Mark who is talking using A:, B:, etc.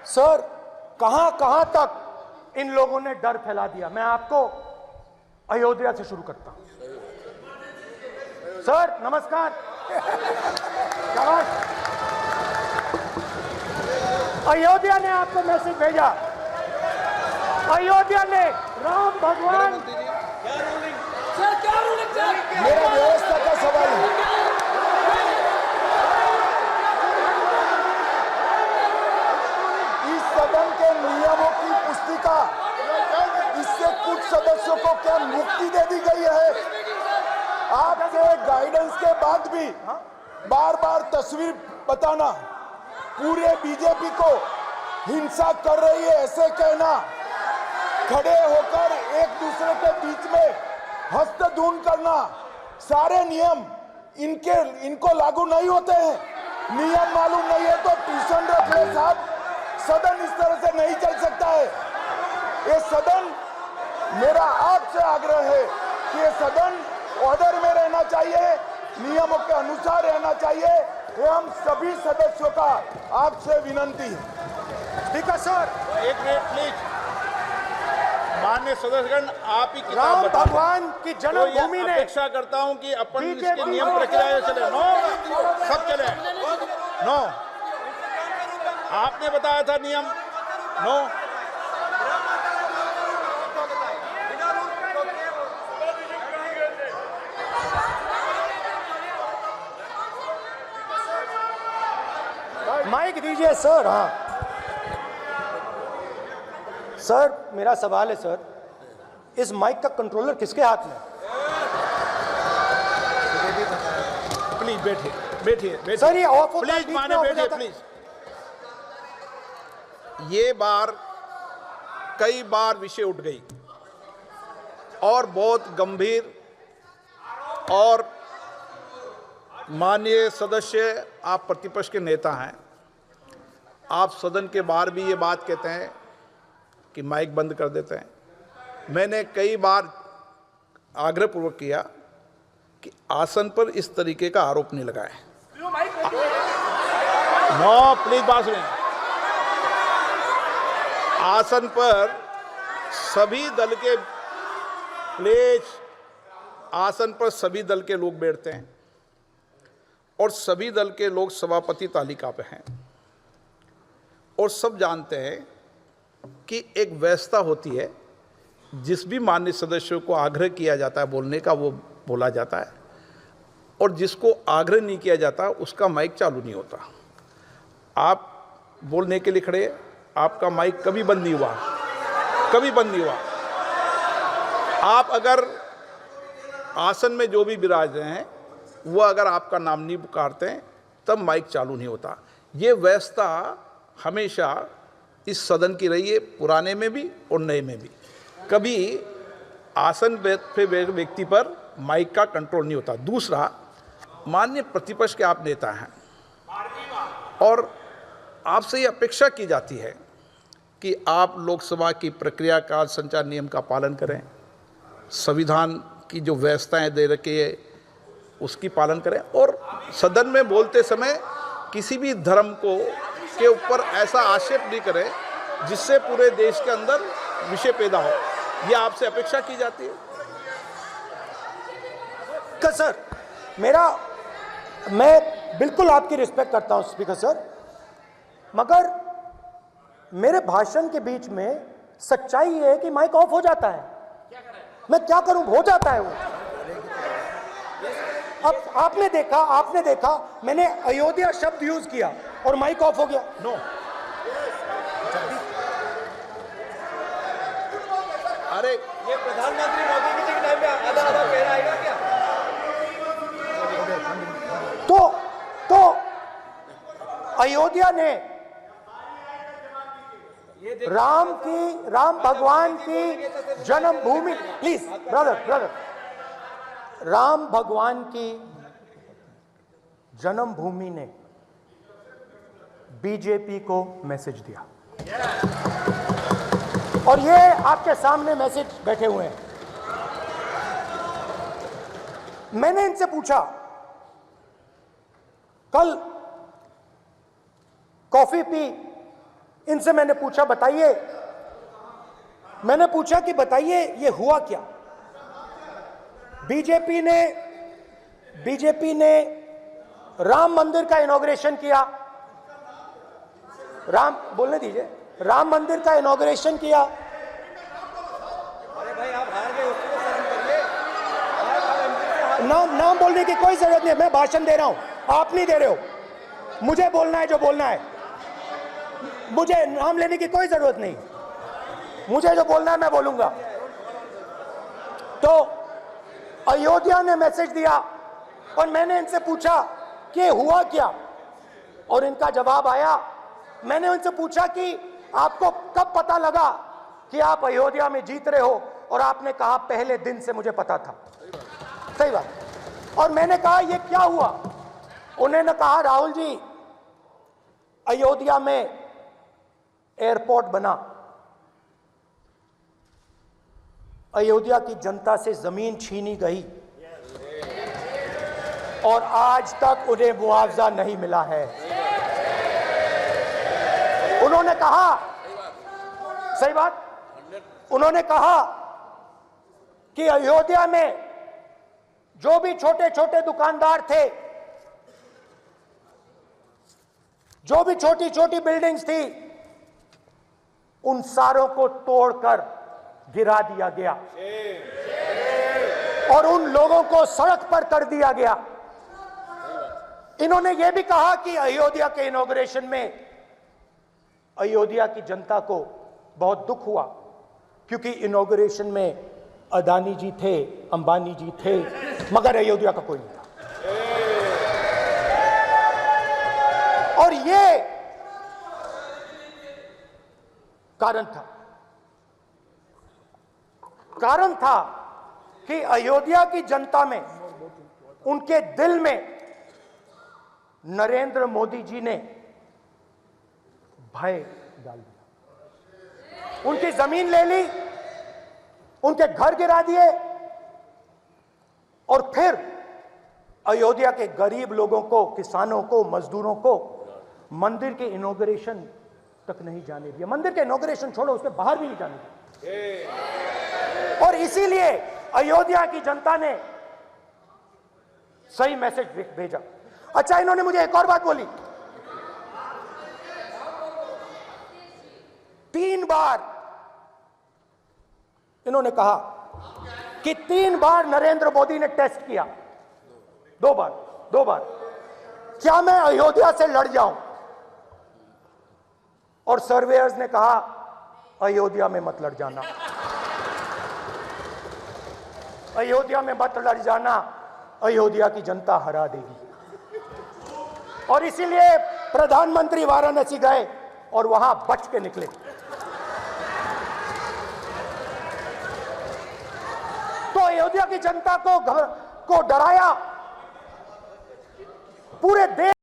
A: Sir कहां कहां तक इन लोगों ने डर फैला दिया। मैं आपको अयोध्या से शुरू करता हूं। सर नमस्कार। अयोध्या ने आपको मैसेज भेजा। अयोध्या ने राम भगवान
B: मेरा व्यवस्था का सवाल है। इस सदन के नियमों की पुस्तिका, इससे कुछ सदस्यों को क्या मुक्ति दे दी गई है? आपके गाइडेंस के बाद भी बार बार तस्वीर बताना, पूरे बीजेपी को हिंसा कर रही है ऐसे कहना, खड़े होकर एक दूसरे के बीच में हस्तधून करना, सारे नियम इनको लागू नहीं होते हैं। नियम मालूम नहीं है तो ट्यूशन रख ले साहब। सदन इस तरह से नहीं चल सकता है। ये सदन, मेरा आपसे आग्रह है कि ये सदन ऑर्डर में रहना चाहिए, नियमों के अनुसार रहना चाहिए। ये हम सभी सदस्यों का आपसे विनंती है।
A: ठीक है सर।
C: एक मिनट प्लीज। माननीय सदस्यगण, आप ही किताब
A: राम
C: बताओ।
A: भगवान की जन्मभूमि ने
C: अपेक्षा करता हूं कि अपन इसके नियम प्रक्रिया चले। नो, सब चले। नो, आपने बताया था नियम। नो,
A: माइक दीजिए सर। हाँ सर, मेरा सवाल है सर, इस माइक का कंट्रोलर किसके हाथ में?
C: प्लीज बैठिए, बैठिए
A: सर ये ऑफ होता है,
C: प्लीज।
A: बीच
C: माने
A: में ऑफ हो
C: बैठिए
A: जाता है।
C: प्लीज। ये बार कई बार विषय उठ गई और बहुत गंभीर, और माननीय सदस्य, आप प्रतिपक्ष के नेता हैं, आप सदन के बाहर भी ये बात कहते हैं कि माइक बंद कर देते हैं। मैंने कई बार आग्रहपूर्वक किया कि आसन पर इस तरीके का आरोप नहीं लगाएं। नो प्लीज, बात सुनिए। आसन पर सभी दल के, प्लीज, आसन पर सभी दल के लोग बैठते हैं और सभी दल के लोग सभापति तालिका पे हैं और सब जानते हैं कि एक व्यवस्था होती है, जिस भी माननीय सदस्यों को आग्रह किया जाता है बोलने का वो बोला जाता है, और जिसको आग्रह नहीं किया जाता उसका माइक चालू नहीं होता। आप बोलने के लिए खड़े, आपका माइक कभी बंद नहीं हुआ, कभी बंद नहीं हुआ। आप अगर आसन में जो भी विराज रहे हैं वो अगर आपका नाम नहीं पुकारते हैं तब माइक चालू नहीं होता। ये व्यवस्था हमेशा इस सदन की रही है, पुराने में भी और नए में भी। कभी आसन पे व्यक्ति पर माइक का कंट्रोल नहीं होता। दूसरा, माननीय प्रतिपक्ष के आप नेता हैं और आपसे ये अपेक्षा की जाती है कि आप लोकसभा की प्रक्रिया का, संचार नियम का पालन करें, संविधान की जो व्यवस्थाएं दे रखी है उसकी पालन करें, और सदन में बोलते समय किसी भी धर्म को के ऊपर ऐसा आक्षेप नहीं करें जिससे पूरे देश के अंदर विषय पैदा हो। ये आपसे अपेक्षा की जाती है।
A: सर मैं बिल्कुल आपकी रिस्पेक्ट करता हूं स्पीकर सर, मगर मेरे भाषण के बीच में सच्चाई ये है कि माइक ऑफ हो जाता है। मैं क्या करूं, हो जाता है वो। अब आपने देखा मैंने अयोध्या शब्द यूज किया और माइक ऑफ हो गया।
C: नो, अरे
D: ये प्रधानमंत्री मोदी जी के टाइम में आधा आधा कह आएगा क्या?
A: तो अयोध्या ने राम भगवान की जन्मभूमि, प्लीज ब्रदर, राम भगवान की जन्मभूमि ने बीजेपी को मैसेज दिया और ये आपके सामने मैसेज बैठे हुए हैं। मैंने इनसे पूछा, कल कॉफी पी, इनसे मैंने पूछा बताइए, मैंने पूछा कि बताइए ये हुआ क्या। बीजेपी ने राम मंदिर का इनॉग्रेशन किया, बोलने दीजिए, राम मंदिर का इनॉग्रेशन किया।
D: अरे भाई आप हार गए, उसको तो शर्म करिए।
A: नाम बोलने की कोई जरूरत नहीं है, मैं भाषण दे रहा हूं, आप नहीं दे रहे हो। मुझे बोलना है जो बोलना है, मुझे नाम लेने की कोई जरूरत नहीं, मुझे जो बोलना है मैं बोलूंगा। तो अयोध्या ने मैसेज दिया और मैंने इनसे पूछा कि हुआ क्या, और इनका जवाब आया। मैंने उनसे पूछा कि आपको कब पता लगा कि आप अयोध्या में जीत रहे हो, और आपने कहा पहले दिन से मुझे पता था। सही बात। और मैंने कहा ये क्या हुआ, उन्होंने कहा राहुल जी अयोध्या में एयरपोर्ट बना, अयोध्या की जनता से जमीन छीनी गई और आज तक उन्हें मुआवजा नहीं मिला है। उन्होंने कहा, सही बात, उन्होंने कहा कि अयोध्या में जो भी छोटे छोटे दुकानदार थे, जो भी छोटी छोटी बिल्डिंग्स थी, उन सारों को तोड़कर गिरा दिया गया और उन लोगों को सड़क पर कर दिया गया। इन्होंने यह भी कहा कि अयोध्या के इनॉग्रेशन में अयोध्या की जनता को बहुत दुख हुआ, क्योंकि इनॉग्रेशन में अदानी जी थे, अंबानी जी थे, मगर अयोध्या का कोई नहीं था। और ये कारण था कि अयोध्या की जनता में, उनके दिल में नरेंद्र मोदी जी ने भय डाल दिया। उनकी जमीन ले ली, उनके घर गिरा दिए, और फिर अयोध्या के गरीब लोगों को, किसानों को, मजदूरों को मंदिर के इनॉग्रेशन तक नहीं जाने दिया। मंदिर के इनॉग्रेशन छोड़ो, उसके बाहर भी नहीं जाने दिया। और इसीलिए अयोध्या की जनता ने सही मैसेज भेजा। अच्छा, इन्होंने मुझे एक और बात बोली, 3 बार इन्होंने कहा कि 3 बार नरेंद्र मोदी ने टेस्ट किया, 2 बार क्या मैं अयोध्या से लड़ जाऊं, और सर्वेयर्स ने कहा अयोध्या में मत लड़ जाना, अयोध्या में मत लड़ जाना, अयोध्या की जनता हरा देगी। और इसीलिए प्रधानमंत्री वाराणसी गए और वहां बच के निकले। तो अयोध्या की जनता को डराया, पूरे देश